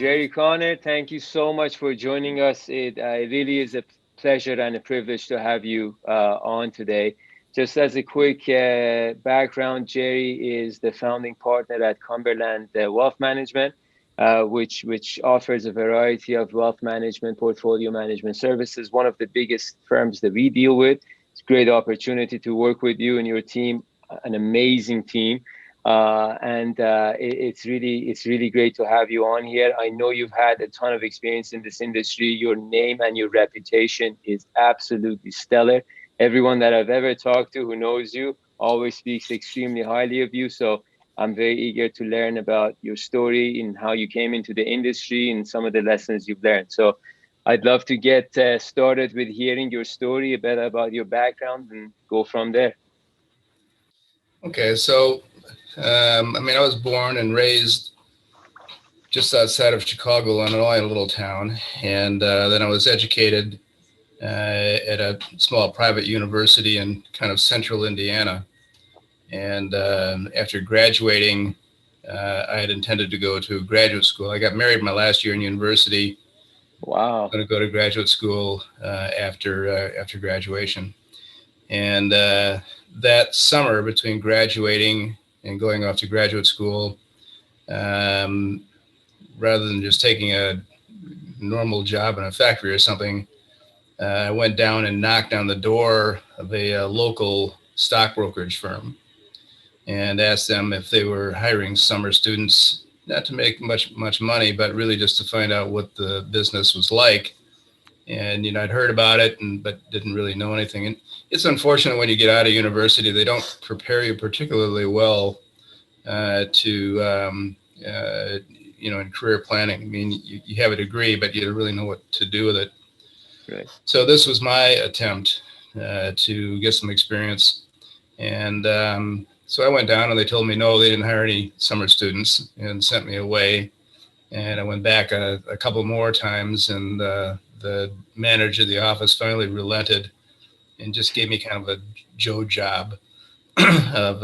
Gerry Connor, thank you so much for joining us. It really is a pleasure and a privilege to have you on today. Just as a quick background, Gerry is the founding partner at Cumberland Wealth Management, which offers a variety of wealth management, portfolio management services. One of the biggest firms that we deal with. It's a great opportunity to work with you and your team, an amazing team. It's really great to have you on here. I know you've had a ton of experience in this industry. Your name and your reputation is absolutely stellar. Everyone that I've ever talked to who knows you always speaks extremely highly of you. So I'm very eager to learn about your story and how you came into the industry and some of the lessons you've learned. So I'd love to get started with hearing your story, a bit about your background, and go from there. Okay, so I was born and raised just outside of Chicago, Illinois, in a little town, and then I was educated at a small private university in kind of central Indiana. And after graduating, I had intended to go to graduate school. I got married my last year in university. Wow. Going to go to graduate school after graduation. And that summer between graduating and going off to graduate school, um, rather than just taking a normal job in a factory or something, I went down and knocked on the door of a local stock brokerage firm and asked them if they were hiring summer students, not to make much money, but really just to find out what the business was like. And I'd heard about it, but didn't really know anything. And it's unfortunate when you get out of university, they don't prepare you particularly well to in career planning. I mean, you have a degree, but you don't really know what to do with it. Right. So this was my attempt to get some experience. And so I went down and they told me, no, they didn't hire any summer students, and sent me away. And I went back a couple more times, and the manager of the office finally relented and just gave me kind of a Joe job of,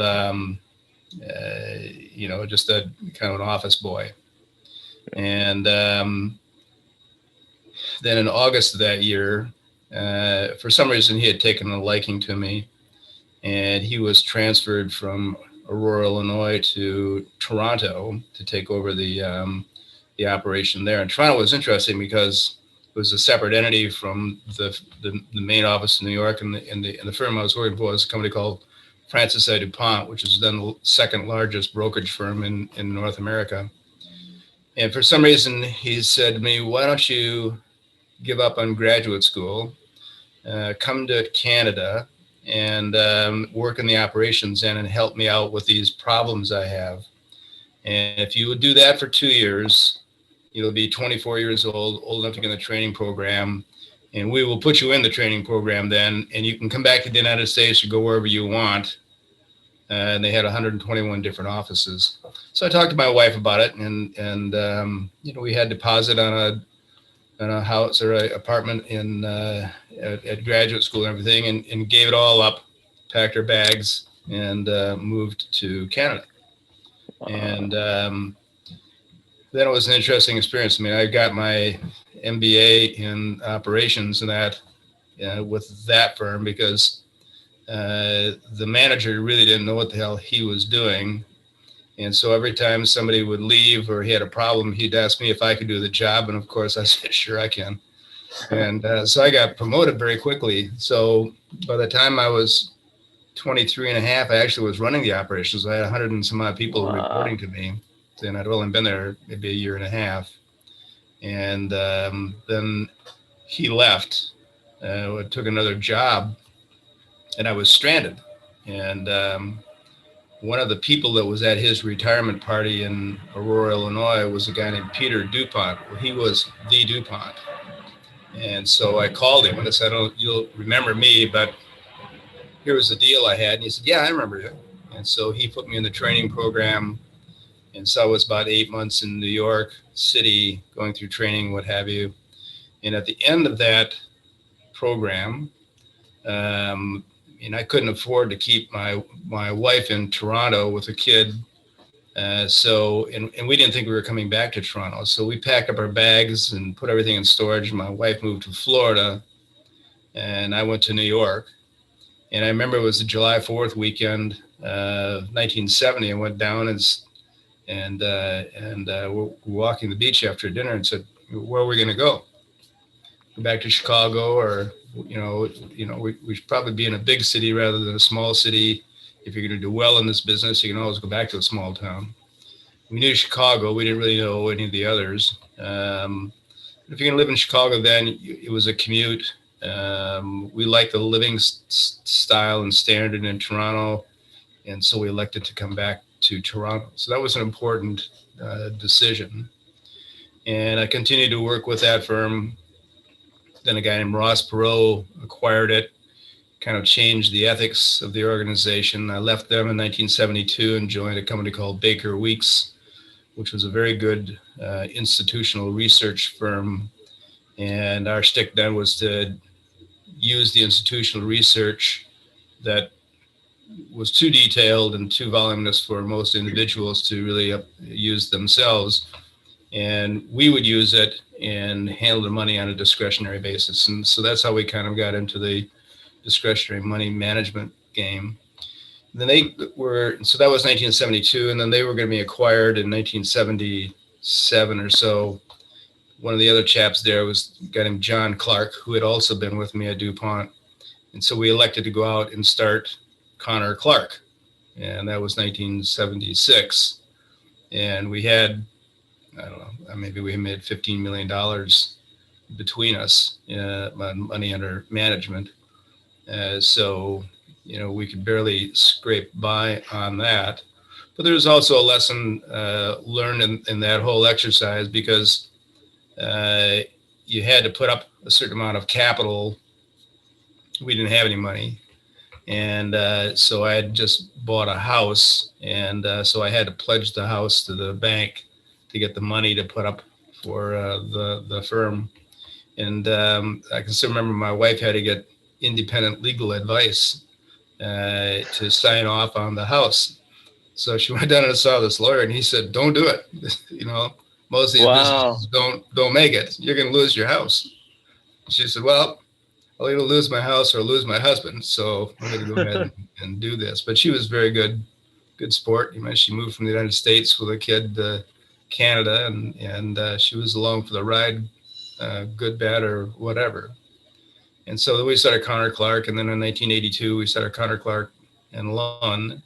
just a kind of an office boy. And then in August of that year, for some reason, he had taken a liking to me, and he was transferred from Aurora, Illinois to Toronto to take over the operation there. And Toronto was interesting because it was a separate entity from the main office in New York, and the firm I was working for was a company called Francis A. DuPont, which is then the second largest brokerage firm in North America. And for some reason, he said to me, why don't you give up on graduate school, come to Canada and work in the operations end and help me out with these problems I have. And if you would do that for 2 years, you'll be 24 years old enough to get in the training program. And we will put you in the training program then, and you can come back to the United States or go wherever you want. And they had 121 different offices. So I talked to my wife about it, and we had deposit on a house or an apartment at graduate school and everything, and gave it all up, packed our bags, and moved to Canada. And then it was an interesting experience. I mean, I got my MBA in operations and that with that firm because the manager really didn't know what the hell he was doing. And so every time somebody would leave or he had a problem, he'd ask me if I could do the job. And of course I said, sure, I can. And so I got promoted very quickly. So by the time I was 23 and a half, I actually was running the operations. I had 100 and some odd people reporting to me. And I'd only been there maybe a year and a half. And then he left, took another job, and I was stranded. And one of the people that was at his retirement party in Aurora, Illinois, was a guy named Peter DuPont. Well, he was the DuPont. And so I called him and I said, oh, you'll remember me, but here was the deal I had. And he said, yeah, I remember you. And so he put me in the training program. And so I was about 8 months in New York City going through training, what have you. And at the end of that program, and I couldn't afford to keep my wife in Toronto with a kid And we didn't think we were coming back to Toronto. So we packed up our bags and put everything in storage. My wife moved to Florida, and I went to New York. And I remember it was the July 4th weekend of 1970. I went down and we're walking the beach after dinner and said, "Where are we going to go? Go back to Chicago, or we should probably be in a big city rather than a small city. If you're going to do well in this business, you can always go back to a small town." We knew Chicago. We didn't really know any of the others. If you're going to live in Chicago, then it was a commute. We liked the living style and standard in Toronto, and so we elected to come back to Toronto. So that was an important decision. And I continued to work with that firm. Then a guy named Ross Perot acquired it, kind of changed the ethics of the organization. I left them in 1972 and joined a company called Baker Weeks, which was a very good institutional research firm. And our shtick then was to use the institutional research that was too detailed and too voluminous for most individuals to really use themselves. And we would use it and handle the money on a discretionary basis. And so that's how we kind of got into the discretionary money management game. Then so that was 1972, and then they were going to be acquired in 1977 or so. One of the other chaps there was a guy named John Clark, who had also been with me at DuPont. And so we elected to go out and start Connor Clark, and that was 1976. And we had, I don't know, maybe we made $15 million between us, money under management. So we could barely scrape by on that. But there was also a lesson learned in that whole exercise, because you had to put up a certain amount of capital. We didn't have any money. And so I had just bought a house. And so I had to pledge the house to the bank to get the money to put up for the firm. And I can still remember my wife had to get independent legal advice to sign off on the house. So she went down and saw this lawyer, and he said, "Don't do it. Most of these Wow. businesses don't make it. You're going to lose your house." She said, "Well, I'll either lose my house or lose my husband. So I'm going to go ahead and do this." But she was very good sport. She moved from the United States with a kid to Canada, and she was along for the ride, good, bad, or whatever. And so we started Connor Clark, and then in 1982 we started Connor Clark and Lund,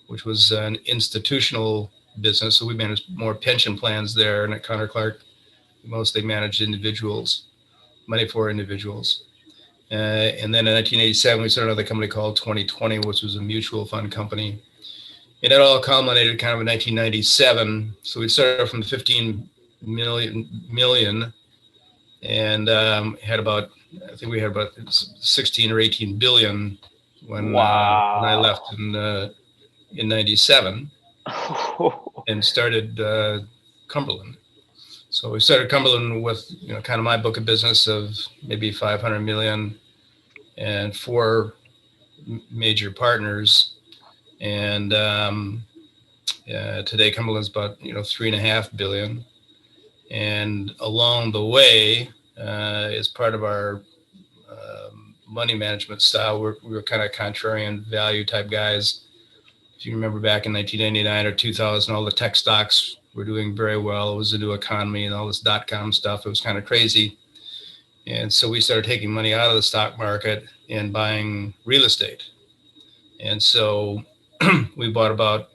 which was an institutional business. So we managed more pension plans there, and at Connor Clark, we mostly managed individuals, money for individuals. And then in 1987, we started another company called 2020, which was a mutual fund company. And it all culminated kind of in 1997. So we started from 15 million and had about, I think we had about 16 or 18 billion when I left in 97 and started Cumberland. So we started Cumberland with kind of my book of business of maybe 500 million and four major partners. And today Cumberland's about 3.5 billion. And along the way, as part of our money management style, we were kind of contrarian value type guys. If you remember back in 1999 or 2000, all the tech stocks were doing very well. It was a new economy and all this .com stuff. It was kind of crazy. And so we started taking money out of the stock market and buying real estate. And so we bought about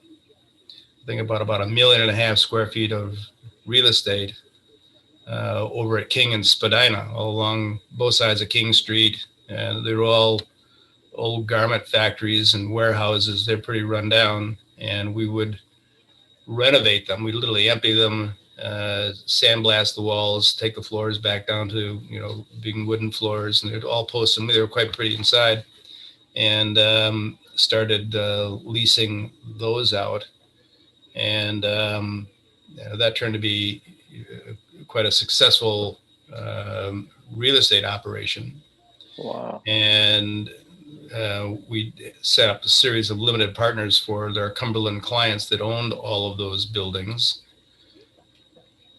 1.5 million square feet of real estate over at King and Spadina, all along both sides of King Street. And they were all old garment factories and warehouses. They're pretty run down, and we would renovate them. We literally empty them, sandblast the walls, take the floors back down to being wooden floors, and they'd all post them. They were quite pretty inside, and started leasing those out, and that turned to be quite a successful real estate operation. Wow. And we set up a series of limited partners for their Cumberland clients that owned all of those buildings.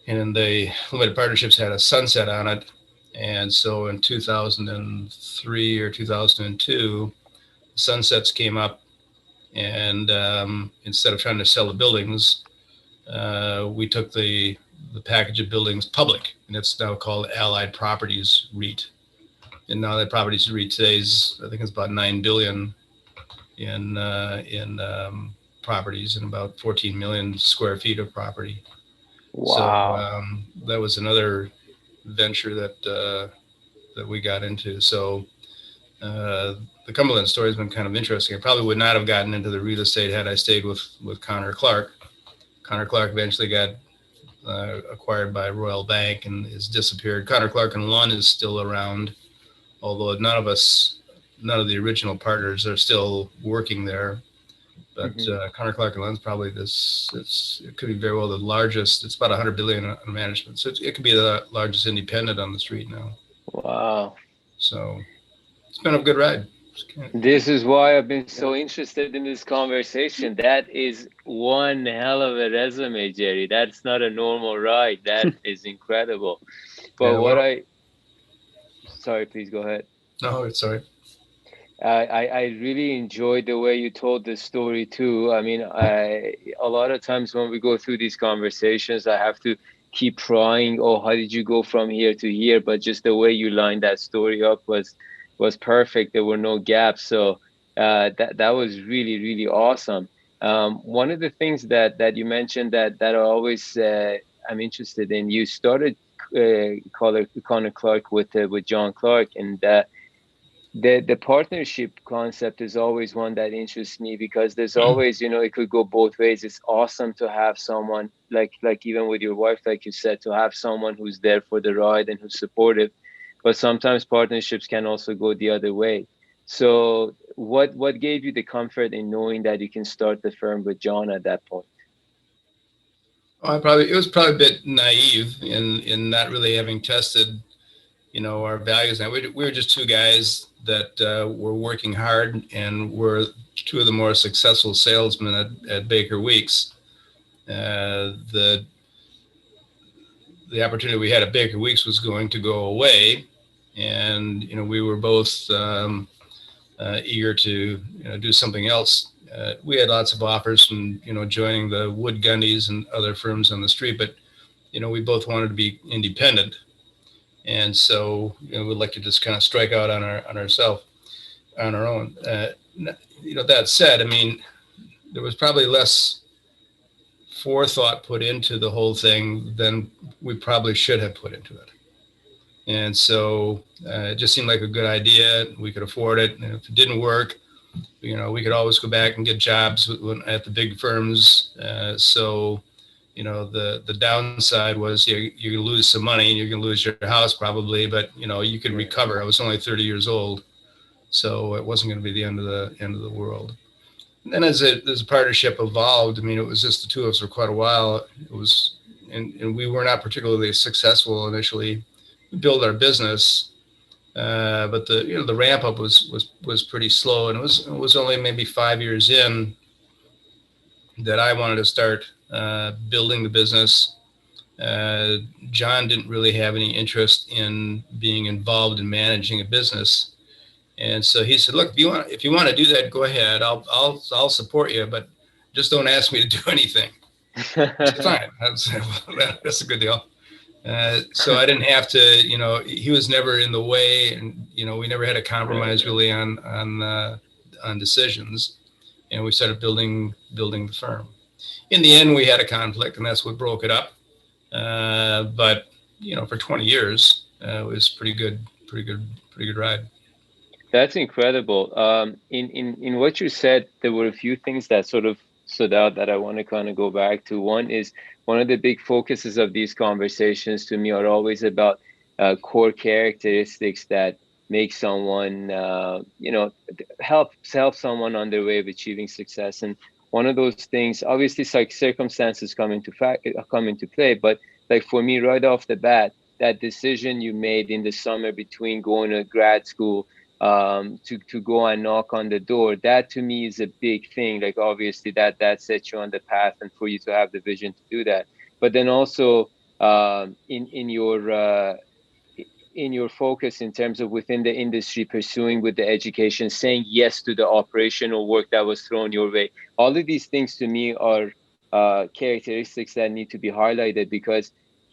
And the limited partnerships had a sunset on it. And so in 2003 or 2002, sunsets came up. And instead of trying to sell the buildings, we took the package of buildings public. And it's now called Allied Properties REIT. And now that Properties REIT today's, I think it's about 9 billion in properties and about 14 million square feet of property. Wow. So that was another venture that we got into. So the Cumberland story has been kind of interesting. I probably would not have gotten into the real estate had I stayed with Connor Clark. Connor Clark eventually got acquired by Royal Bank and has disappeared. Connor Clark and Lund is still around, although none of the original partners are still working there. But Connor Clark and Lund's probably it could be very well the largest. It's about 100 billion in management. So it could be the largest independent on the street now. Wow. So it's been a good ride. This is why I've been so interested in this conversation. That is one hell of a resume, Gerry. That's not a normal ride. That is incredible. But sorry, please go ahead. No, it's sorry. I really enjoyed the way you told this story too. I mean, a lot of times when we go through these conversations, I have to keep trying. Oh, how did you go from here to here? But just the way you lined that story up was perfect. There were no gaps. So that was really, really awesome. One of the things that you mentioned that I always I'm interested in. You started Connor Clark with John Clark, and the partnership concept is always one that interests me because there's always, it could go both ways. It's awesome to have someone like even with your wife, like you said, to have someone who's there for the ride and who's supportive. But sometimes partnerships can also go the other way. So what gave you the comfort in knowing that you can start the firm with John at that point? It was probably a bit naive in not really having tested, our values. And we were just two guys that were working hard and were two of the more successful salesmen at Baker Weeks. The opportunity we had at Baker Weeks was going to go away, and we were both eager to do something else. We had lots of offers from joining the Wood Gundy's and other firms on the street, but we both wanted to be independent. And so, we'd like to just kind of strike out on our own. That said, I mean, there was probably less forethought put into the whole thing than we probably should have put into it. And so it just seemed like a good idea. We could afford it. And if it didn't work, we could always go back and get jobs at the big firms. The downside was you're going to lose some money and you're going to lose your house probably, but you could recover. I was only 30 years old, so it wasn't going to be the end of the world. And then as a partnership evolved, I mean, it was just the two of us for quite a while. It was, and we were not particularly successful initially. We built our business, but the ramp up was pretty slow, and it was only maybe 5 years in that I wanted to start building the business. John didn't really have any interest in being involved in managing a business, and so he said, "Look, if you want to do that, go ahead. I'll support you, but just don't ask me to do anything." I said, "Fine." Well, that's a good deal. So I didn't have to. He was never in the way, and we never had a compromise really on decisions. And we started building the firm. In the end, we had a conflict, and that's what broke it up. But for 20 years, it was pretty good ride. That's incredible. In what you said, there were a few things that sort of stood out that I want to kind of go back to. One is one of the big focuses of these conversations to me are always about core characteristics that make someone, help someone on their way of achieving success. And one of those things, obviously, like circumstances come into play. But like for me, right off the bat, that decision you made in the summer between going to grad school to go and knock on the door. That to me is a big thing. Like obviously that sets you on the path, and for you to have the vision to do that. But then also in your focus in terms of within the industry, pursuing with the education, saying yes to the operational work that was thrown your way. All of these things to me are characteristics that need to be highlighted, because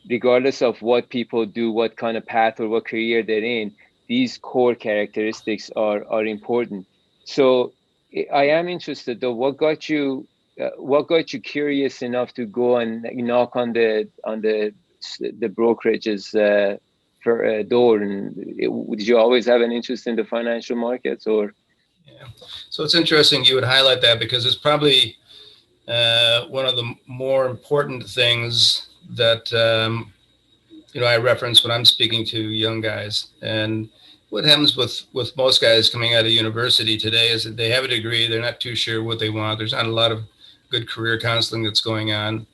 regardless of what people do, what kind of path or what career they're in, these core characteristics are important. So I am interested though, what got you curious enough to go and knock on the brokerage's for a door? And did you always have an interest in the financial markets, or? Yeah. So it's interesting you would highlight that, because it's probably one of the more important things that I reference when I'm speaking to young guys. And what happens with most guys coming out of university today is that they have a degree, they're not too sure what they want. There's not a lot of good career counseling that's going on.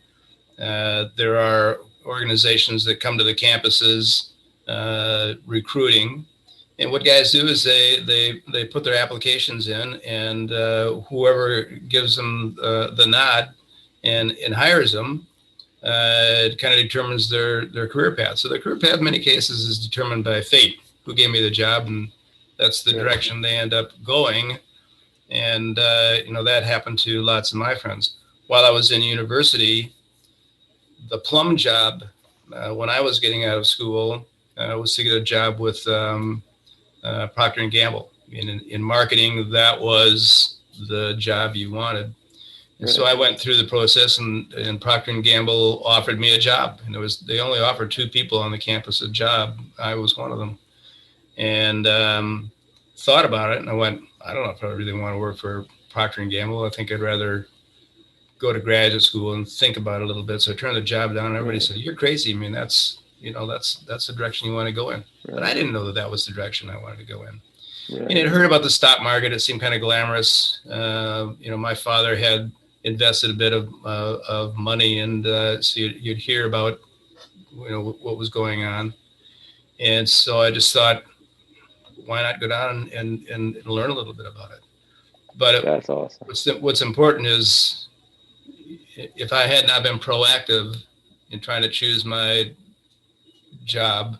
There are organizations that come to the campuses recruiting, and what guys do is they put their applications in, and whoever gives them the nod and hires them, it kind of determines their career path. So their career path in many cases is determined by fate. Who gave me the job? And that's the direction they end up going. And that happened to lots of my friends. While I was in university, the plum job when I was getting out of school was to get a job with Procter and Gamble. In marketing, that was the job you wanted. And so I went through the process, and Procter and Gamble offered me a job. And they only offered 2 people on the campus a job. I was one of them, and thought about it, and I went, I don't know if I really want to work for Procter and Gamble. I think I'd rather go to graduate school and think about it a little bit. So I turned the job down, and everybody said, "You're crazy. I mean, that's the direction you want to go in." But I didn't know that was the direction I wanted to go in. And I'd heard about the stock market. It seemed kind of glamorous. My father had invested a bit of money, and so you'd hear about what was going on. And so I just thought, why not go down and learn a little bit about it? But That's awesome. What's important is, if I had not been proactive in trying to choose my job,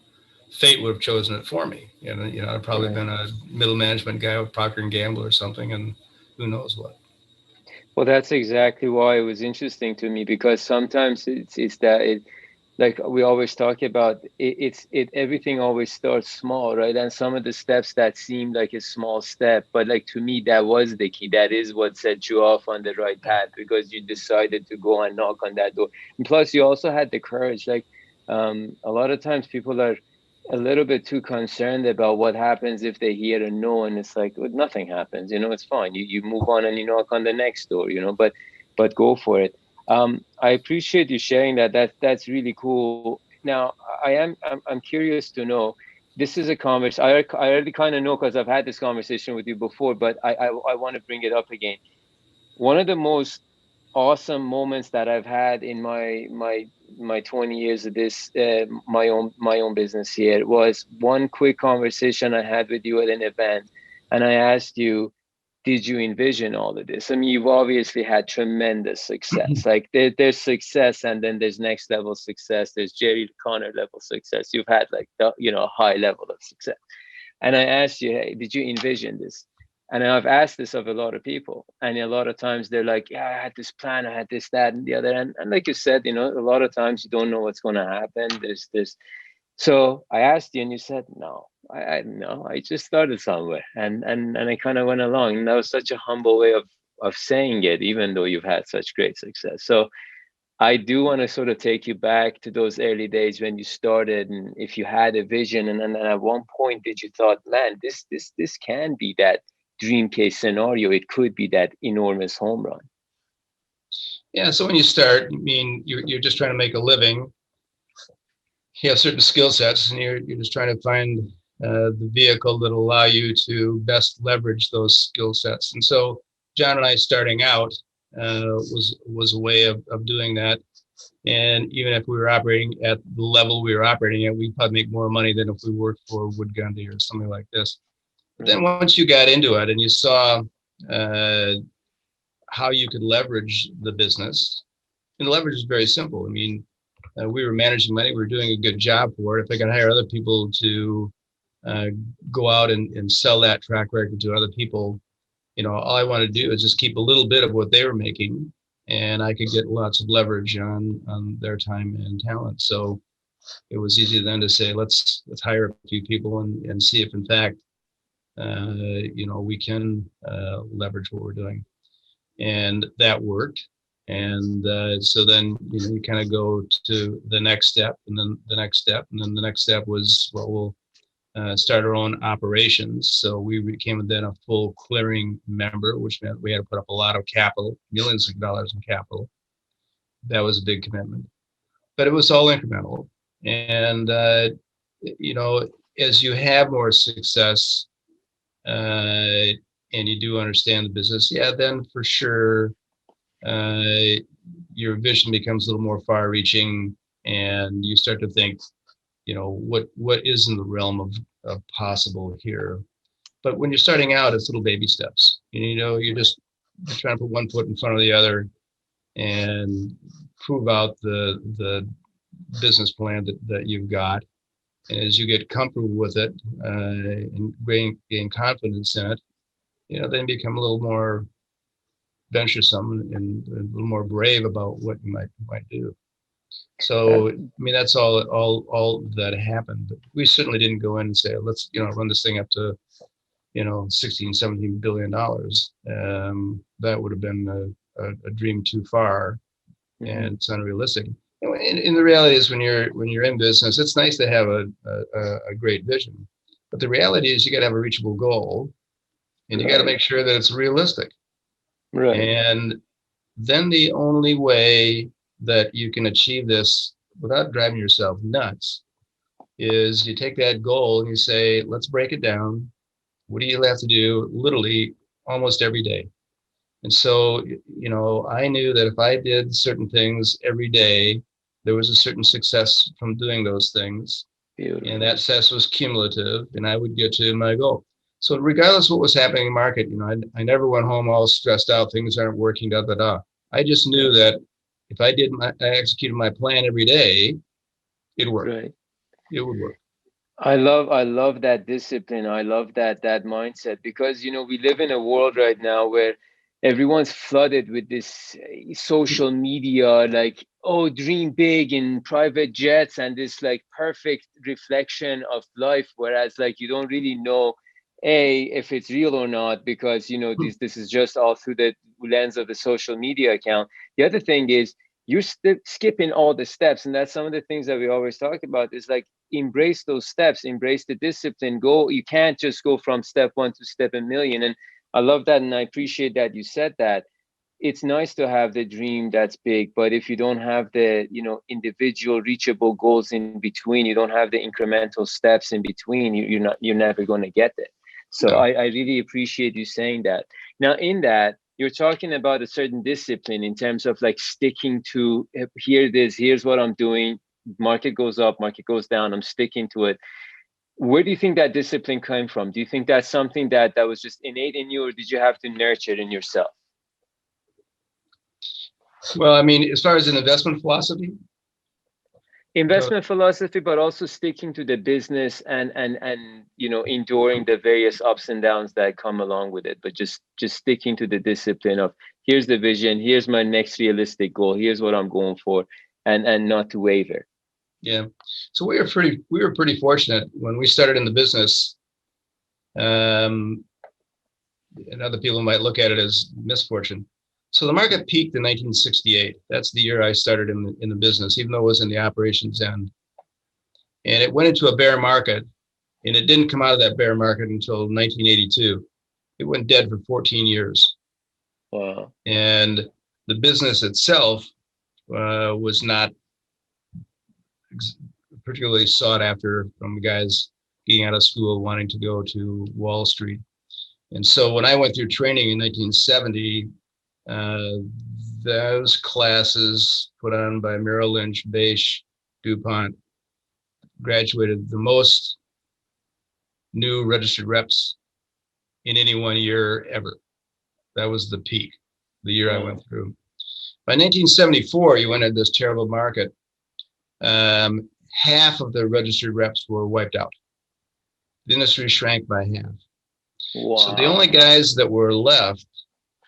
fate would have chosen it for me. I'd probably been a middle management guy with Procter and Gamble or something, and who knows what. Well, that's exactly why it was interesting to me, because sometimes it's that it, like we always talk about, everything always starts small, right? And some of the steps that seem like a small step, but like to me that was the key. That is what set you off on the right path, because you decided to go and knock on that door. And plus you also had the courage. Like a lot of times people are a little bit too concerned about what happens if they hear a no, and it's like, well, nothing happens, it's fine. You move on and you knock on the next door, but go for it. I appreciate you sharing that. That's really cool. Now, I'm curious to know. This is a conversation I already kind of know, because I've had this conversation with you before, but I want to bring it up again. One of the most awesome moments that I've had in my 20 years of this my own business here was one quick conversation I had with you at an event, and I asked you, did you envision all of this? I mean, you've obviously had tremendous success. Like there's success, and then there's next level success. There's Gerry Connor level success. You've had like a high level of success. And I asked you, hey, did you envision this? And I've asked this of a lot of people, and a lot of times they're like, yeah, I had this plan, I had this, that, and the other. And like you said, a lot of times you don't know what's going to happen. So I asked you, and you said, no, I no, I just started somewhere, and I kind of went along. And that was such a humble way of saying it, even though you've had such great success. So I do want to sort of take you back to those early days when you started, and if you had a vision, and then at one point did you thought, man, this can be that dream case scenario. It could be that enormous home run. Yeah. So when you start, I mean, you're just trying to make a living. You have certain skill sets, and you're just trying to find the vehicle that will allow you to best leverage those skill sets. And so John and I starting out was a way of doing that. And even if we were operating at the level we were operating at, we'd probably make more money than if we worked for Wood Gundy or something like this. But then once you got into it and you saw uh, how you could leverage the business, and the leverage is very simple. I mean, we were managing money. We were doing a good job for it. If I could hire other people to uh, go out and sell that track record to other people, all I wanted to do is just keep a little bit of what they were making, and I could get lots of leverage on their time and talent. So it was easy then to say, let's hire a few people and see if in fact, we can leverage what we're doing, and that worked. And so then you kind of go to the next step, and then the next step, and then the next step was, well, we'll start our own operations. So we became then a full clearing member, which meant we had to put up a lot of capital, millions of dollars in capital. That was a big commitment, but it was all incremental. And as you have more success, and you do understand the business, yeah, then for sure, your vision becomes a little more far-reaching, and you start to think, what is in the realm of possible here. But when you're starting out, it's little baby steps. You're trying to put one foot in front of the other and prove out the business plan that you've got. And as you get comfortable with it and gain confidence in it, then become a little more venturesome and a little more brave about what you might do. So, I mean, that's all that happened. But we certainly didn't go in and say, let's, run this thing up to, 16, 17 billion dollars. That would have been a dream too far, and it's unrealistic. And the reality is, when you're in business, it's nice to have a great vision, but the reality is you got to have a reachable goal, and you got to make sure that it's realistic. Right. And then the only way that you can achieve this without driving yourself nuts is you take that goal and you say, let's break it down. What do you have to do literally almost every day? And so, I knew that if I did certain things every day, there was a certain success from doing those things. Beautiful. And that success was cumulative, and I would get to my goal. So regardless of what was happening in the market, I never went home all stressed out, things aren't working, da, da, da. I just knew that if I executed my plan every day, it worked. Right. It would work. I love that discipline. I love that mindset, because we live in a world right now where everyone's flooded with this social media, like, oh, dream big in private jets, and this like perfect reflection of life, whereas like you don't really know if it's real or not, because this is just all through the lens of the social media account. The other thing is, you're skipping all the steps, and that's some of the things that we always talk about, is like, embrace those steps, embrace the discipline. You can't just go from step one to step a million. And I love that, and I appreciate that you said that. It's nice to have the dream that's big, but if you don't have the individual reachable goals in between, you don't have the incremental steps in between, you're never going to get there. So I really appreciate you saying that. Now, in that, you're talking about a certain discipline in terms of like sticking to, here's what I'm doing. Market goes up, market goes down, I'm sticking to it. Where do you think that discipline came from? Do you think that's something that was just innate in you, or did you have to nurture it in yourself? Well, I mean, as far as an investment philosophy, but also sticking to the business and enduring the various ups and downs that come along with it, but just sticking to the discipline of, here's the vision, here's my next realistic goal, here's what I'm going for, and not to waver. Yeah. So we were pretty fortunate when we started in the business. And other people might look at it as misfortune. So the market peaked in 1968. That's the year I started in the business, even though it was in the operations end. And it went into a bear market, and it didn't come out of that bear market until 1982. It went dead for 14 years. Wow. And the business itself was not particularly sought after from guys getting out of school wanting to go to Wall Street. And so when I went through training in 1970, those classes put on by Merrill Lynch, Bache, DuPont, graduated the most new registered reps in any one year ever. That was the peak, the year I went through. By 1974, you went into this terrible market. Half of the registered reps were wiped out. The industry shrank by half. Wow. So the only guys that were left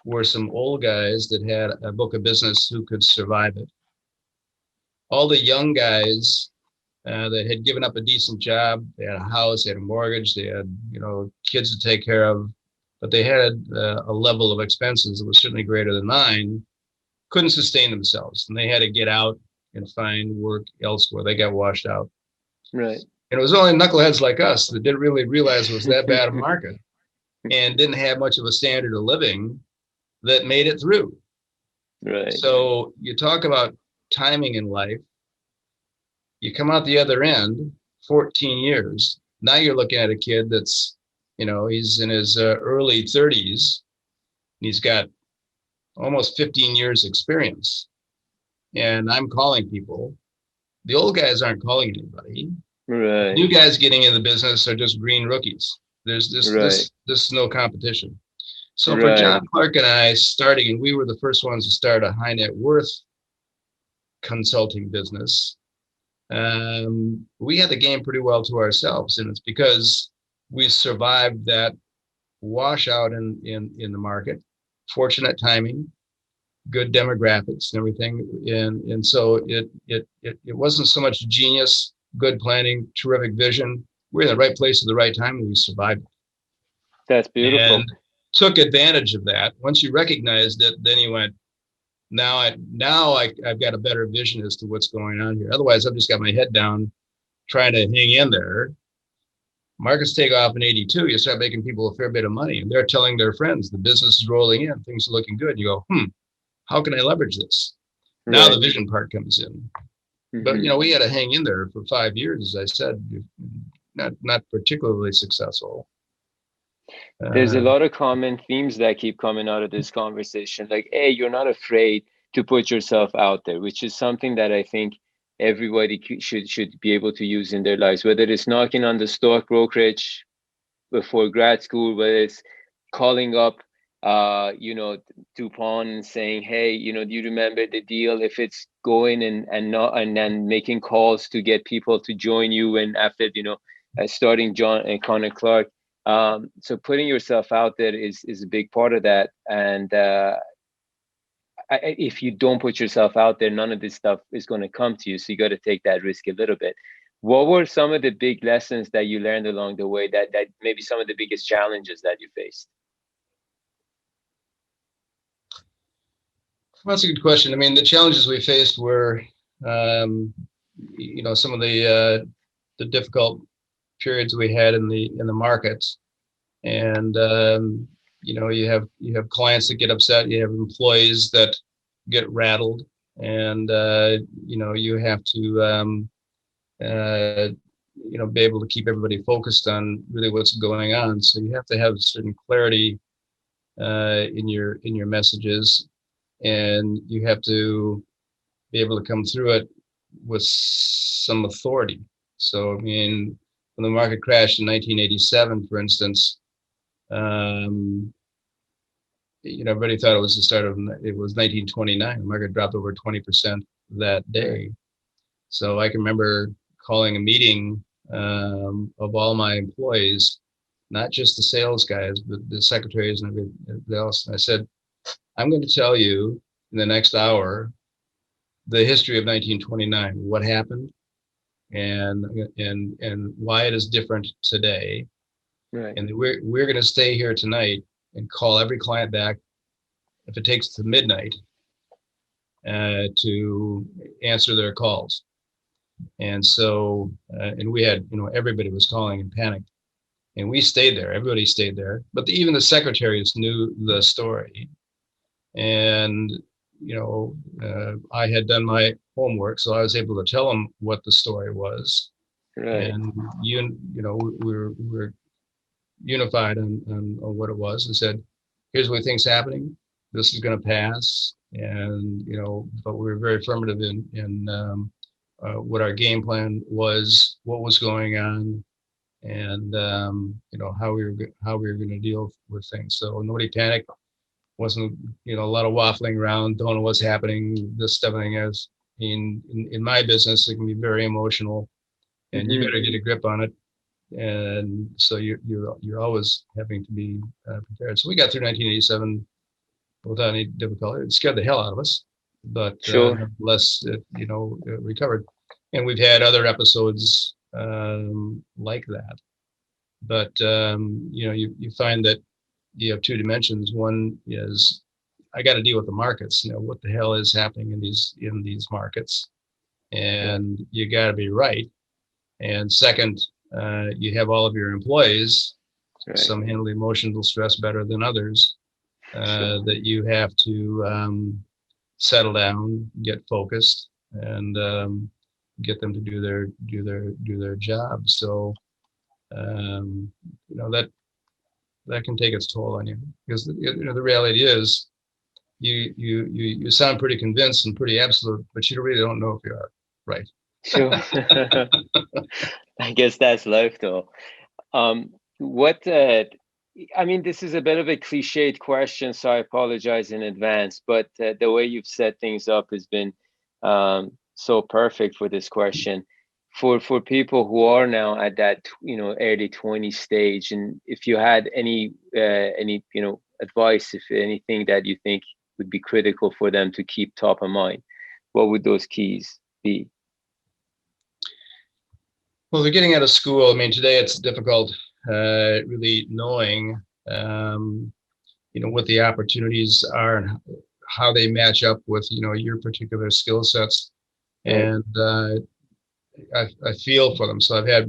were some old guys that had a book of business who could survive it. All the young guys that had given up a decent job, they had a house, they had a mortgage, they had, kids to take care of, but they had a level of expenses that was certainly greater than mine, couldn't sustain themselves, and they had to get out and find work elsewhere. They got washed out. Right. And it was only knuckleheads like us that didn't really realize it was that bad a market and didn't have much of a standard of living that made it through. Right. So you talk about timing in life. You come out the other end, 14 years. Now you're looking at a kid that's, he's in his early 30s. And he's got almost 15 years experience. And I'm calling people. The old guys aren't calling anybody. Right. New guys getting in the business are just green rookies. There's this no competition. So for John Clark and I starting, and we were the first ones to start a high net worth consulting business, we had the game pretty well to ourselves. And it's because we survived that washout in the market, fortunate timing, good demographics and everything. And so it wasn't so much genius, good planning, terrific vision. We're in the right place at the right time and we survived. That's beautiful. And took advantage of that. Once you recognized it, then you went, now I've got a better vision as to what's going on here. Otherwise, I've just got my head down trying to hang in there. Markets take off in 82. You start making people a fair bit of money, and they're telling their friends the business is rolling in, things are looking good. And you go, how can I leverage this? Right. Now the vision part comes in. Mm-hmm. But we had to hang in there for 5 years, as I said, not particularly successful. There's a lot of common themes that keep coming out of this conversation. Like, hey, you're not afraid to put yourself out there, which is something that I think everybody should be able to use in their lives, whether it's knocking on the stock brokerage before grad school, whether it's calling up, DuPont and saying, hey, do you remember the deal? If it's going and then making calls to get people to join you, and after, starting John and Connor Clark. So putting yourself out there is a big part of that. And if you don't put yourself out there, none of this stuff is going to come to you. So you got to take that risk a little bit. What were some of the big lessons that you learned along the way, that maybe some of the biggest challenges that you faced? Well, that's a good question. I mean, the challenges we faced were, some of the difficult periods we had in the markets, and you have clients that get upset, you have employees that get rattled, and you have to be able to keep everybody focused on really what's going on. So you have to have a certain clarity in your messages, and you have to be able to come through it with some authority. So I mean, when the market crashed in 1987, for instance, everybody thought it was the start of, it was 1929. The market dropped over 20% that day. So I can remember calling a meeting of all my employees, not just the sales guys, but the secretaries and everybody else. And I said, I'm going to tell you in the next hour the history of 1929, what happened, and why it is different today. Right. And we're going to stay here tonight and call every client back, if it takes to midnight, to answer their calls. And so, and we had, everybody was calling and panicked, and we stayed there. Everybody stayed there, but even the secretaries knew the story. And I had done my homework, so I was able to tell them what the story was. Right. And we're unified on what it was, and said, here's what we think's happening. This is going to pass. And but we were very affirmative in what our game plan was, what was going on, and how we were going to deal with things. So nobody panicked. Wasn't a lot of waffling around, don't know what's happening. This stuff thing is in my business, it can be very emotional, and you Hmm. better get a grip on it. And so you're always having to be prepared. So we got through 1987 without any difficulty. It scared the hell out of us, but Sure. nevertheless, it recovered. And we've had other episodes like that. But you find that you have two dimensions. One is I got to deal with the markets. What the hell is happening in these markets, Right. and you got to be right. And second, you have all of your employees. Right. Some handle emotional stress better than others. Sure. That you have to settle down, get focused, and get them to do their job. So um, that can take its toll on you, because the reality is you sound pretty convinced and pretty absolute, but you really don't know if you are right. Sure. I guess that's life, though. What I mean, this is a bit of a cliched question, so I apologize in advance. But the way you've set things up has been so perfect for this question. For people who are now at that early 20 stage, and if you had any advice, if anything that you think would be critical for them to keep top of mind, what would those keys be? Well, they're getting out of school. I mean, today it's difficult really knowing um, what the opportunities are and how they match up with your particular skill sets. Right, And I feel for them. So I've had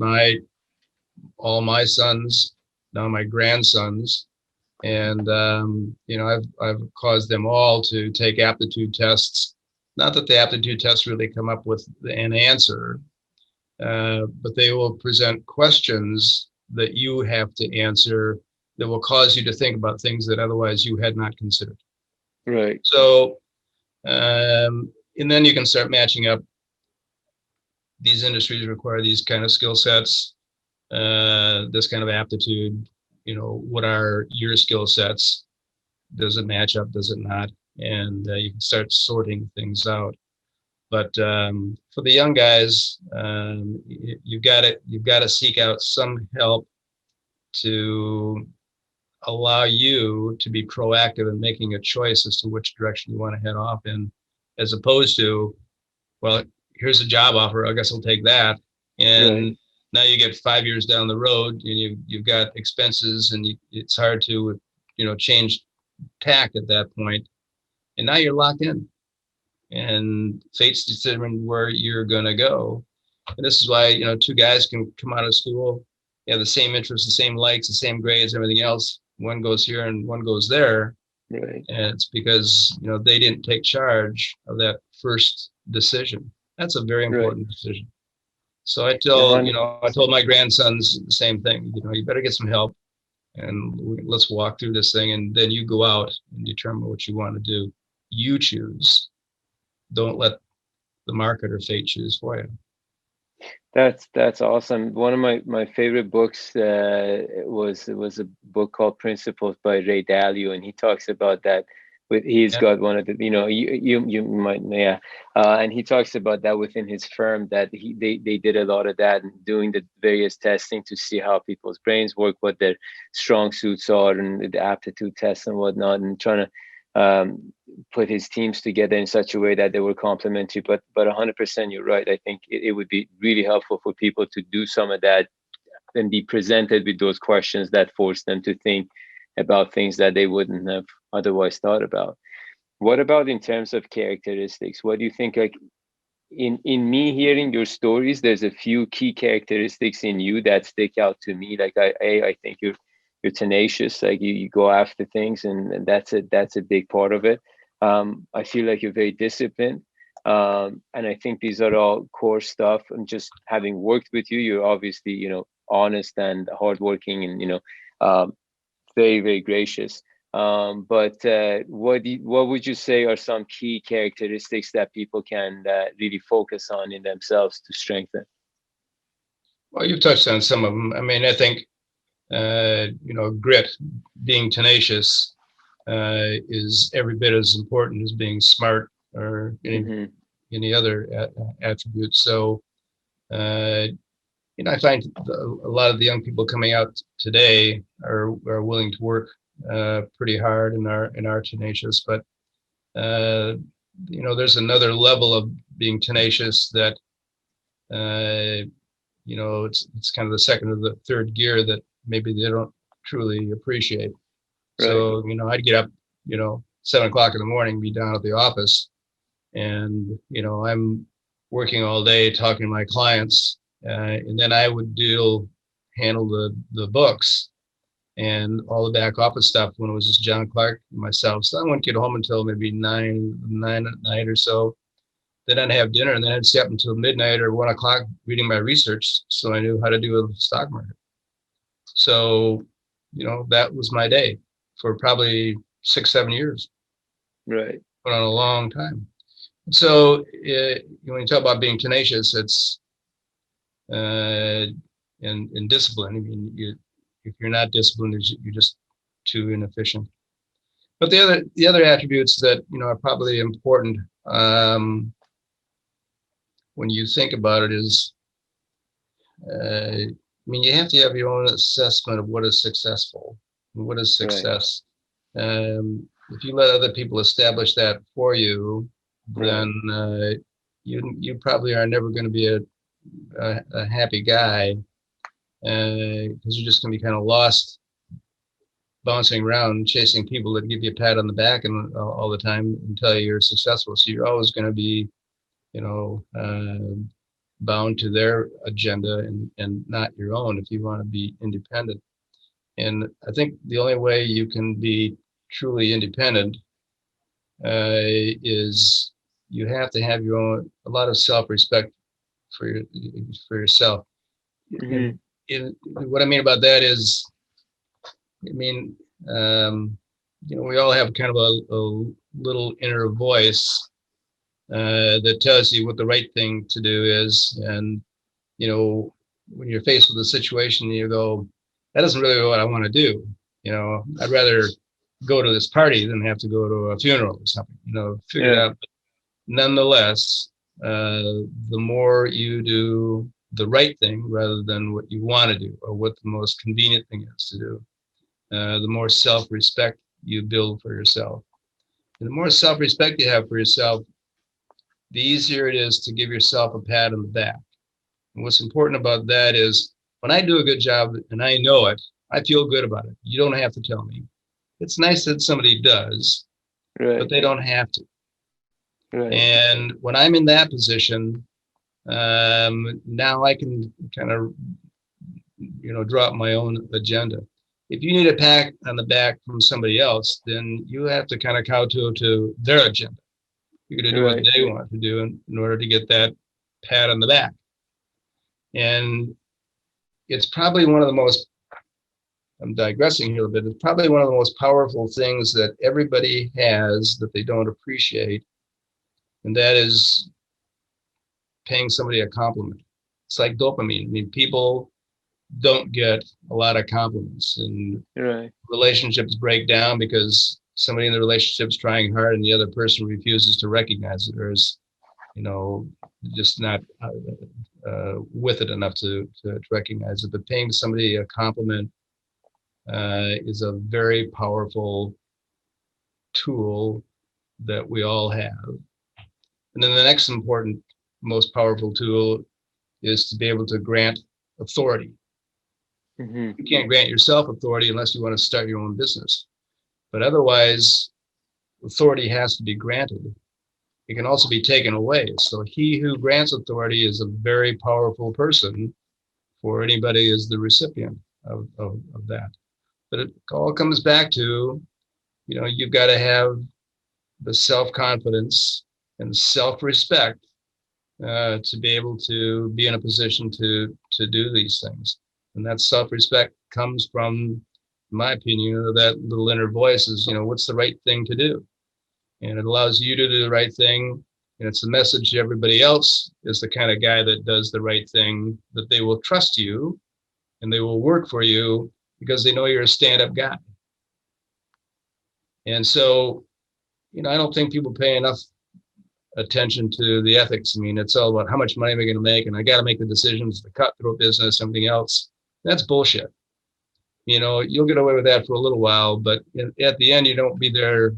all my sons, now my grandsons, and I've caused them all to take aptitude tests. Not that the aptitude tests really come up with an answer, but they will present questions that you have to answer that will cause you to think about things that otherwise you had not considered. right, So, and then you can start matching up. These industries require these kind of skill sets, this kind of aptitude. What are your skill sets? Does it match up? Does it not? And you can start sorting things out. But for the young guys, you've got to seek out some help to allow you to be proactive in making a choice as to which direction you want to head off in, as opposed to, well, here's a job offer, I guess I'll take that. right, And now you get 5 years down the road, and you've got expenses, and it's hard to change tack at that point. And now you're locked in, and fate's determined where you're going to go. And this is why two guys can come out of school, they have the same interests, the same likes, the same grades, everything else. One goes here and one goes there, right. and it's because they didn't take charge of that first decision. That's a very Right. important decision. So A hundred I told my percent. grandsons the same thing. You better get some help, and let's walk through this thing, and then you go out and determine what you want to do. You choose. Don't let the market or fate choose for you. That's awesome. One of my favorite books was a book called Principles by Ray Dalio, and he talks about that. With he's Yeah. got one of the you might, yeah, and he talks about that within his firm, that they did a lot of that and doing the various testing to see how people's brains work, what their strong suits are, and the aptitude tests and whatnot, and trying to put his teams together in such a way that they were complementary. But 100%, you're right. I think it would be really helpful for people to do some of that and be presented with those questions that force them to think about things that they wouldn't have otherwise thought about. What about in terms of characteristics? What do you think? Like in me hearing your stories, there's a few key characteristics in you that stick out to me. Like I think you're tenacious. Like you go after things, and that's a big part of it. I feel like you're very disciplined, and I think these are all core stuff. And just having worked with you, you're obviously honest and hardworking, and very, very gracious. But what would you say are some key characteristics that people can really focus on in themselves to strengthen? Well, you've touched on some of them. I mean, I think grit, being tenacious, is every bit as important as being smart or Hmm. any other attributes. So, uh, I find a lot of the young people coming out today are willing to work pretty hard and are tenacious. But uh, there's another level of being tenacious that uh, it's kind of the second or the third gear that maybe they don't truly appreciate. Right. So, I'd get up, 7 o'clock in the morning, be down at the office, and, I'm working all day talking to my clients. And then I would handle the books and all the back office stuff when it was just John Clark and myself. So I wouldn't get home until maybe nine at night or so. Then I'd have dinner, and then I'd stay up until midnight or 1 o'clock reading my research, so I knew how to do a stock market. So, that was my day for probably 6, 7 years. Right. Went on a long time. So when you talk about being tenacious, it's in discipline. I mean, if you're not disciplined, you're just too inefficient. But the other attributes that are probably important, when you think about it is, I mean, you have to have your own assessment of what is successful, what is Right. success. If you let other people establish that for you, Right. then you probably are never going to be a happy guy, because you're just going to be kind of lost bouncing around chasing people that give you a pat on the back and all the time and tell you you're successful. So you're always going to be, you know, bound to their agenda and not your own if you want to be independent. And I think the only way you can be truly independent is you have to have a lot of self-respect for for yourself. Hmm. And what I mean about that is, I mean, um, we all have kind of a little inner voice that tells you what the right thing to do is. And, when you're faced with a situation, you go, that isn't really what I want to do. I'd rather go to this party than have to go to a funeral or something, figure it Yeah. out. But nonetheless, the more you do the right thing rather than what you want to do or what the most convenient thing is to do, the more self-respect you build for yourself. And the more self-respect you have for yourself, the easier it is to give yourself a pat on the back. And what's important about that is when I do a good job and I know it, I feel good about it. You don't have to tell me. It's nice that somebody does, but Right. they don't have to. Right. And when I'm in that position, now I can kind of, drop my own agenda. If you need a pat on the back from somebody else, then you have to kind of kowtow to their agenda. You're going to do what Right. they want to do in order to get that pat on the back. And it's probably one of the most, I'm digressing here a bit, it's probably one of the most powerful things that everybody has that they don't appreciate. And that is paying somebody a compliment. It's like dopamine. I mean, people don't get a lot of compliments, and Right. relationships break down because somebody in the relationship is trying hard and the other person refuses to recognize it, or is, you know, just not with it enough to recognize it. But paying somebody a compliment is a very powerful tool that we all have. And then the next important, most powerful tool is to be able to grant authority. Hmm. You can't grant yourself authority unless you want to start your own business. But otherwise, authority has to be granted. It can also be taken away. So he who grants authority is a very powerful person for anybody as the recipient of that. But it all comes back to, you've got to have the self-confidence and self-respect to be able to be in a position to do these things. And that self-respect comes from, in my opinion, that little inner voice is, what's the right thing to do? And it allows you to do the right thing. And it's a message to everybody else is the kind of guy that does the right thing, that they will trust you and they will work for you because they know you're a stand-up guy. And so, I don't think people pay enough attention to the ethics. I mean, it's all about how much money am I going to make, and I got to make the decisions, the cutthroat business, something else. That's bullshit. You'll get away with that for a little while, but at the end, you don't be there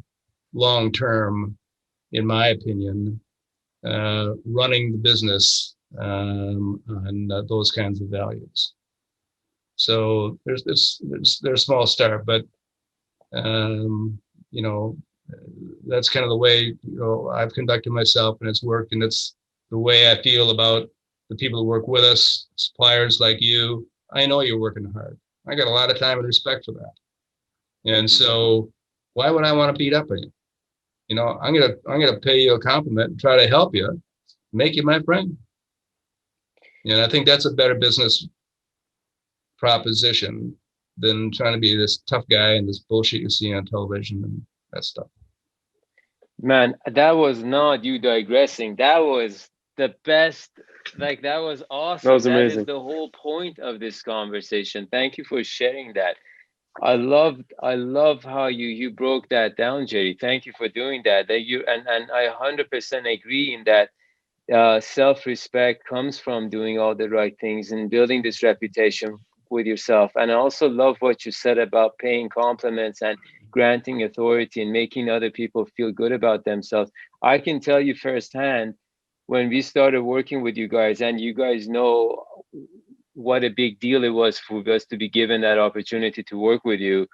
long term, in my opinion, running the business on those kinds of values. So there's a small start, but you know, that's kind of the way I've conducted myself, and it's worked, and it's the way I feel about the people who work with us, suppliers like you. I know you're working hard. I got a lot of time and respect for that. And so why would I want to beat up on you? I'm gonna pay you a compliment and try to help you, make you my friend. And I think that's a better business proposition than trying to be this tough guy and this bullshit you see on television and that stuff. Man, that was not you digressing. That was the best. Like, that was awesome. That was amazing. That is the whole point of this conversation. Thank you for sharing that. I love how you broke that down, Gerry. Thank you for doing that. That you and I 100% agree in that self-respect comes from doing all the right things and building this reputation with yourself. And I also love what you said about paying compliments and granting authority and making other people feel good about themselves. I can tell you firsthand, when we started working with you guys, and you guys know what a big deal it was for us to be given that opportunity to work with you.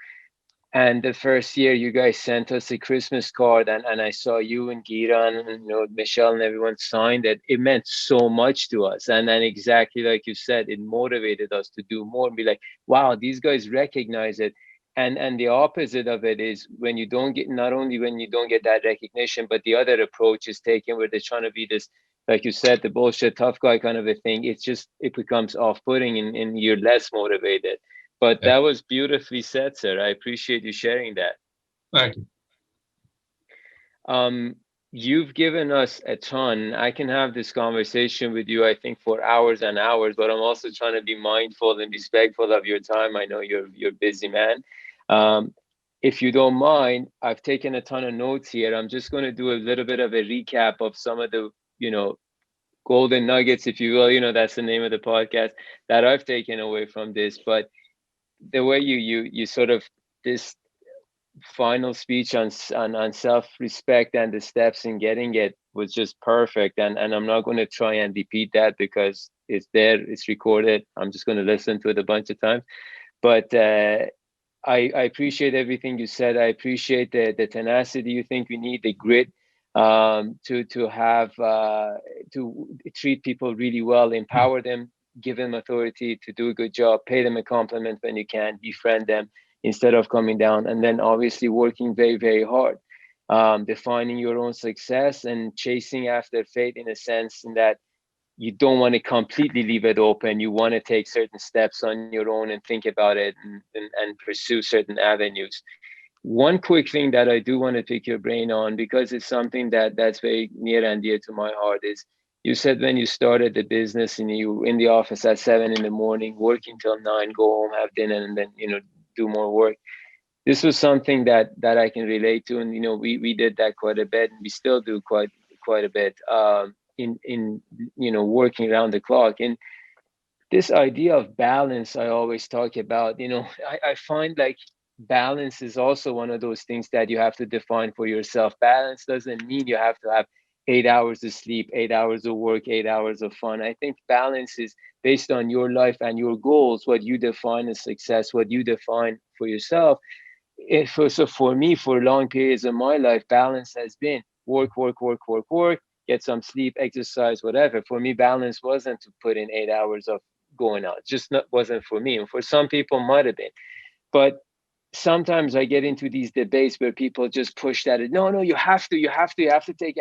And the first year, you guys sent us a Christmas card, and I saw you and Gira and Michelle and everyone signed it. It meant so much to us, and then exactly like you said, it motivated us to do more and be like, "Wow, these guys recognize it." And the opposite of it is when you don't get, not only when you don't get that recognition, but the other approach is taken where they're trying to be this, like you said, the bullshit tough guy kind of a thing. It becomes off-putting, and you're less motivated. But that was beautifully said, sir. I appreciate you sharing that. Thank you. You've given us a ton. I can have this conversation with you, I think, for hours and hours, but I'm also trying to be mindful and respectful of your time. I know you're a busy man. If you don't mind, I've taken a ton of notes here. I'm just going to do a little bit of a recap of some of the, golden nuggets, if you will. That's the name of the podcast that I've taken away from this. But the way you sort of, this final speech on self-respect and the steps in getting it was just perfect, and I'm not going to try and repeat that because it's there, it's recorded. I'm just going to listen to it a bunch of times. But I appreciate everything you said. I appreciate the tenacity you think we need, the grit, to have to treat people really well, empower them, give them authority to do a good job, pay them a compliment when you can, befriend them instead of coming down, and then obviously working very, very hard, defining your own success and chasing after fate, in a sense in that you don't want to completely leave it open. You want to take certain steps on your own and think about it, and pursue certain avenues. One quick thing that I do want to pick your brain on, because it's something that's very near and dear to my heart, is you said when you started the business and you were in the office at 7 in the morning, working till 9, go home, have dinner, and then do more work. This was something that I can relate to, and we did that quite a bit, and we still do quite a bit, in working around the clock. And this idea of balance I always talk about, I find like balance is also one of those things that you have to define for yourself. Balance doesn't mean you have to have 8 hours of sleep, 8 hours of work, 8 hours of fun. I think balance is based on your life and your goals, what you define as success, what you define for yourself. So for me, for long periods of my life, balance has been work, work, work, work, work, get some sleep, exercise, whatever. For me, balance wasn't to put in 8 hours of going out. Just wasn't for me. And for some people, might have been. But sometimes I get into these debates where people just push that. No, you have to take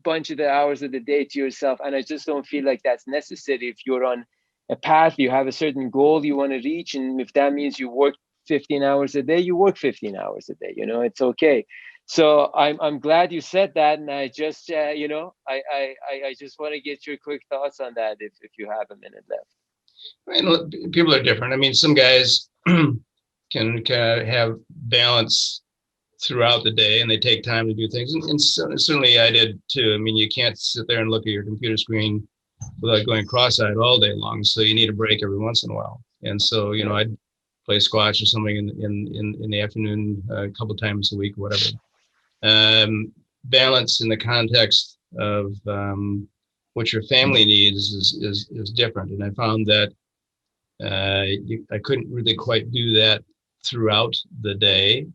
bunch of the hours of the day to yourself. And I just don't feel like that's necessary. If you're on a path, you have a certain goal you want to reach, and if that means you work 15 hours a day, you work 15 hours a day. It's okay. So I'm glad you said that, and I just I just want to get your quick thoughts on that if you have a minute left. I mean, look, people are different. I mean, some guys can have balance throughout the day and they take time to do things. And certainly I did too. I mean, you can't sit there and look at your computer screen without going cross-eyed all day long. So you need a break every once in a while. And so, you know, Right. I'd play squash or something in the afternoon a couple times a week, whatever. Balance in the context of what your family needs is different. And I found that I couldn't really quite do that throughout the day.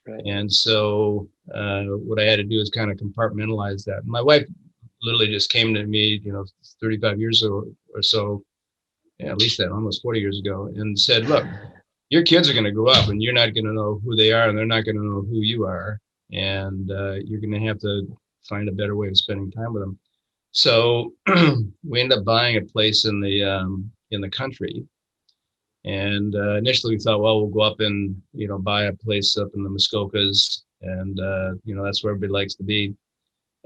Right. And so what I had to do is kind of compartmentalize that. My wife literally just came to me, you know, 35 years ago or so, yeah, at least that, almost 40 years ago, and said, look, your kids are going to grow up and you're not going to know who they are and they're not going to know who you are. And you're going to have to find a better way of spending time with them. So we ended up buying a place in the country. And initially we thought, well, we'll go up and, you know, buy a place up in the Muskokas. And, you know, that's where everybody likes to be.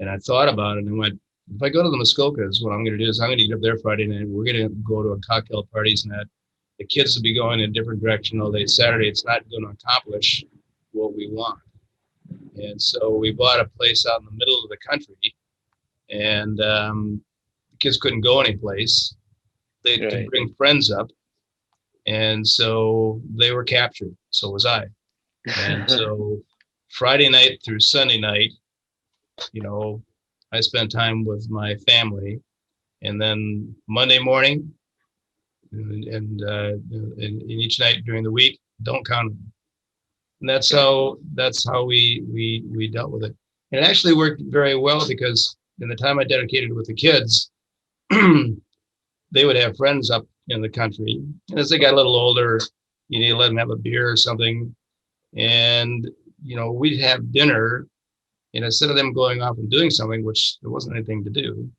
And I thought about it and went, if I go to the Muskokas, what I'm going to do is I'm going to get up there Friday night. We're going to go to a cocktail parties and that the kids will be going in a different direction all day Saturday. It's not going to accomplish what we want. And so we bought a place out in the middle of the country and the kids couldn't go anyplace. They could Right. bring friends up. And so they were captured. So was I. And so Friday night through Sunday night, you know, I spent time with my family. And then Monday morning and each night during the week, don't count them. And that's how we dealt with it. And it actually worked very well because in the time I dedicated with the kids, they would have friends up in the country. And as they got a little older, you need to let them have a beer or something. And, you know, we'd have dinner. And instead of them going off and doing something, which there wasn't anything to do,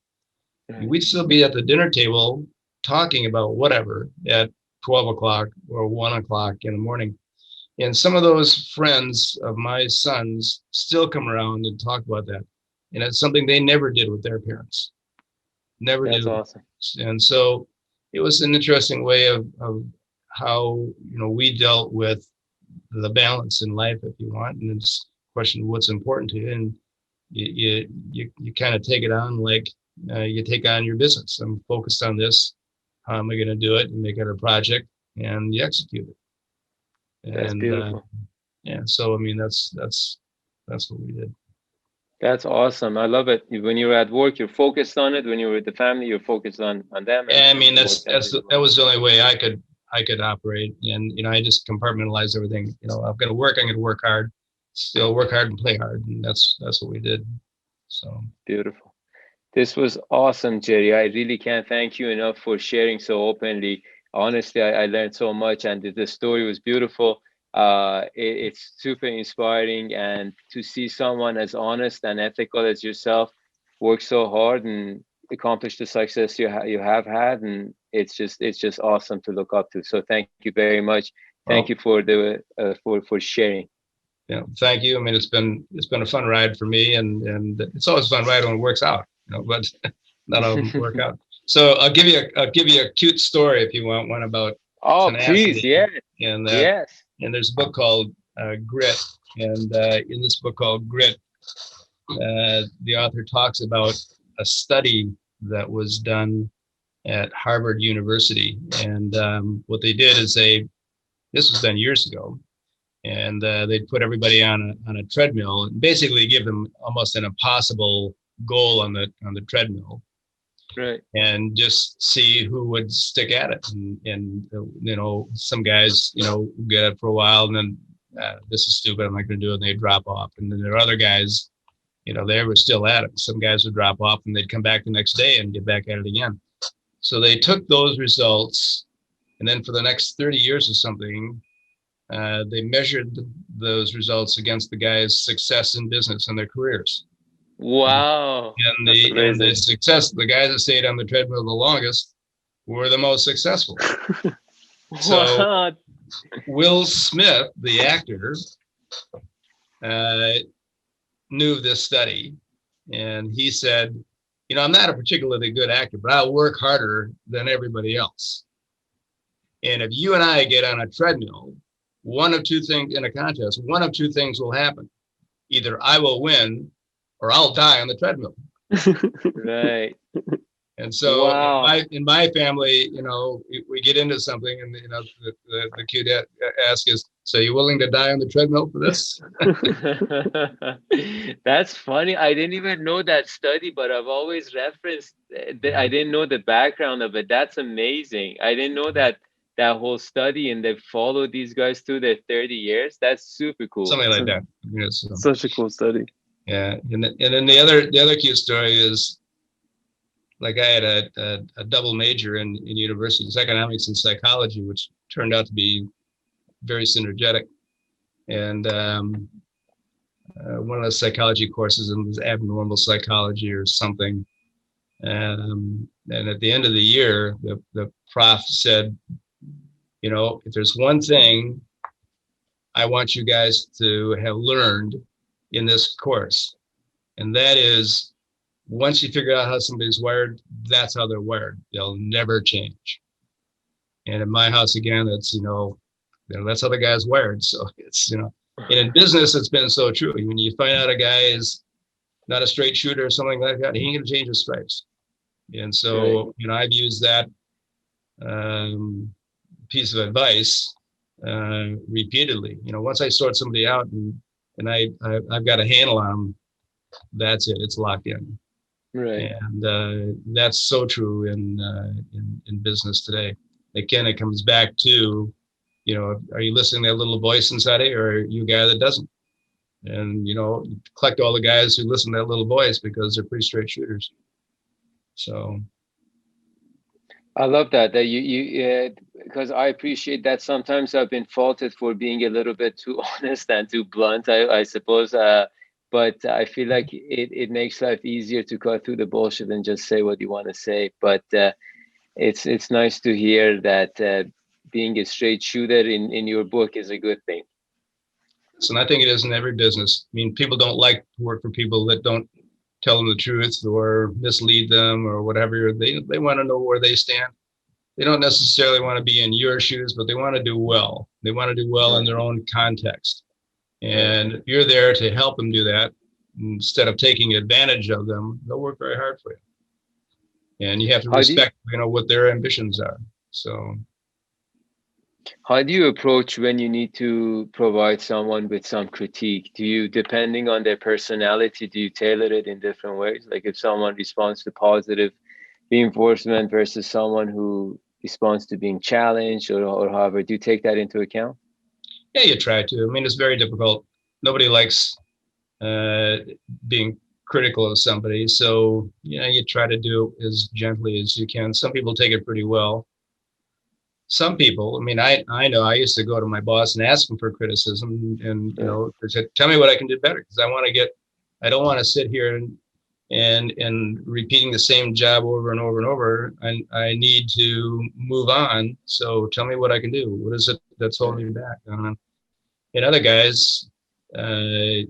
Right. we'd still be at the dinner table talking about whatever at 12 o'clock or 1 o'clock in the morning. And some of those friends of my sons still come around and talk about that. And it's something they never did with their parents. Never did That's with their awesome. parents. And so it was an interesting way of how, you know, we dealt with the balance in life, if you want. And it's a question of what's important to you. And you kind of take it on like you take on your business. I'm focused on this. How am I going to do it and make it a project and you execute it. That's And beautiful. yeah, so I mean that's what we did. That's awesome. I love it. When you're at work, you're focused on it. When you're with the family, you're focused on them, and Yeah, I mean it worked out really that well. was the only way I could operate. And you know, I just compartmentalized everything. You know, I'm gonna work, I'm gonna work hard, still work hard and play hard. And that's what we did. So Beautiful. This was awesome, Gerry. I really can't thank you enough for sharing so openly. Honestly, I learned so much, and the story was beautiful. It's super inspiring, and to see someone as honest and ethical as yourself work so hard and accomplish the success you have had, and it's just awesome to look up to. So thank you very much. Thank you well, for the for sharing. you know, thank you. I mean it's been a fun ride for me and it's always a fun ride when it works out, you know, but not all of them work out. So I'll give you a cute story if you want one about Oh, please, tenacity yes, and that. yes. And there's a book called Grit. And in this book called Grit, the author talks about a study that was done at Harvard University. And what they did is this was done years ago, and they'd put everybody on a treadmill and basically give them almost an impossible goal on the treadmill Right. and just see who would stick at it. And you know, some guys, you know, get it for a while and then this is stupid, I'm not going to do it, and they drop off. And then there are other guys, you know, they were still at it. Some guys would drop off and they'd come back the next day and get back at it again. So they took those results, and then for the next 30 years or something, they measured those results against the guys' success in business and their careers. Wow, And that's the amazing. success, the guys that stayed on the treadmill the longest were the most successful. So What? Will Smith, the actor, uh, knew of this study, and he said, I'm not a particularly good actor, but I'll work harder than everybody else. And if you and I get on a treadmill, one of two things in a contest, one of two things will happen. Either I will win or I'll die on the treadmill. Right. And so Wow. in my family, we get into something, and the kid asks us, "So you willing to die on the treadmill for this?" That's funny. I didn't even know that study, but I've always referenced I Yeah. didn't know the background of it. That's amazing. I didn't know that whole study, and they followed these guys through their 30 years. That's super cool. Something like So, that. such a cool study. Yeah, and then the other cute story is, like, I had a double major in universities, economics and psychology, which turned out to be very synergetic. And one of the psychology courses was abnormal psychology or something. And at the end of the year, the prof said, if there's one thing I want you guys to have learned in this course, and that is, once you figure out how somebody's wired, that's how they're wired. They'll never change. And in my house, again, it's, that's how the guy's wired. So it's, and in business, it's been so true. When you find out a guy is not a straight shooter or something like that, he ain't going to change his stripes. And Right. so, I've used that piece of advice repeatedly. Once I sort somebody out and I've got a handle on them, that's it. It's locked in. Right. And that's so true in business today. Again, it comes back to, are you listening to that little voice inside of you, or are you a guy that doesn't? And, collect all the guys who listen to that little voice, because they're pretty straight shooters. So, I love that you because I appreciate that sometimes I've been faulted for being a little bit too honest and too blunt, I suppose. But I feel like it makes life easier to cut through the bullshit and just say what you want to say. But it's nice to hear that being a straight shooter in your book is a good thing. and I think it is in every business. I mean, people don't like to work for people that don't tell them the truth or mislead them or whatever. They want to know where they stand. They don't necessarily want to be in your shoes, but they want to do well. They want to do well in Right. their own context. Right. And if you're there to help them do that, instead of taking advantage of them, they'll work very hard for you. And you have to How do you, respect, what their ambitions are. So, how do you approach when you need to provide someone with some critique? Do you, depending on their personality, do you tailor it in different ways? Like if someone responds to positive reinforcement versus someone who responds to being challenged, or however, do you take that into account? yeah, you try to. I mean, it's very difficult. Nobody likes uh, being critical of somebody. So, you try to do it as gently as you can. Some people take it pretty well. Some people, I mean, I know I used to go to my boss and ask him for criticism, and, Right. they said, tell me what I can do better, because I don't want to sit here and repeating the same job over and over and over. And I need to move on. So tell me what I can do. What is it that's holding me back? And other guys, uh,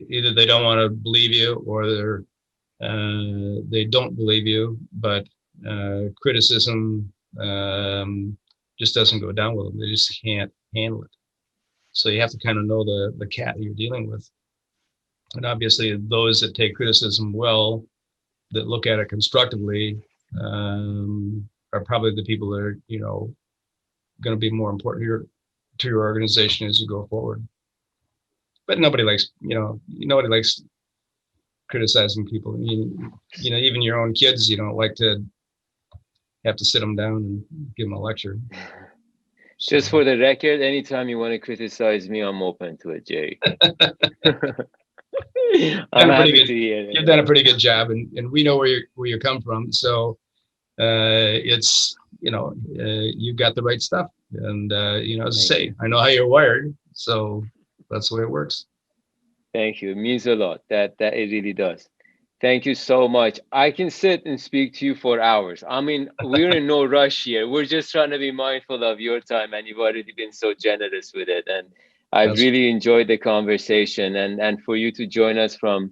either they don't want to believe you, or they don't believe you, but criticism just doesn't go down with them. They just can't handle it. So you have to kind of know the cat you're dealing with. And obviously, those that take criticism well, that look at it constructively, are probably the people that are, going to be more important to your organization as you go forward. But nobody likes criticizing people. I mean, even your own kids, you don't like to have to sit them down and give them a lecture. Just So, for the record, anytime you want to criticize me, I'm open to it, Jerry. I'm done a pretty happy good, to hear you've it. done a pretty good job, and we know where you come from. So it's, you've got the right stuff. And, as I Thank say, you. I know how you're wired. So that's the way it works. Thank you. It means a lot. That it really does. Thank you so much. I can sit and speak to you for hours. I mean, we're in no rush here. We're just trying to be mindful of your time, and you've already been so generous with it. And I've really enjoyed the conversation, and for you to join us from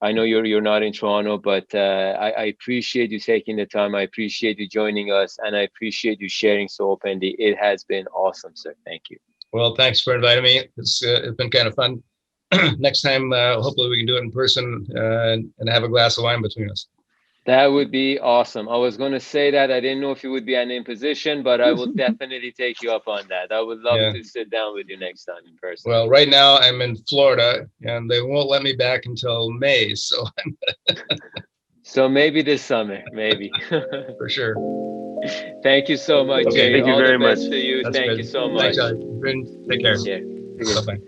I know you're not in Toronto, but I appreciate you taking the time. I appreciate you joining us, and I appreciate you sharing so openly. It has been awesome, sir. Thank you. Well, thanks for inviting me. It's been kind of fun. Next time, hopefully we can do it in person and have a glass of wine between us. That would be awesome. I was going to say that. I didn't know if you would be an imposition, but I will definitely take you up on that. I would love to sit down with you next time in person. Well, right now I'm in Florida, and they won't let me back until May. So, so maybe this summer, maybe. For sure. Thank you so much, Okay, Gerry. thank you All very the best much. to you. That's Thank good. you so much. Thanks, Take care. Yeah. Bye-bye.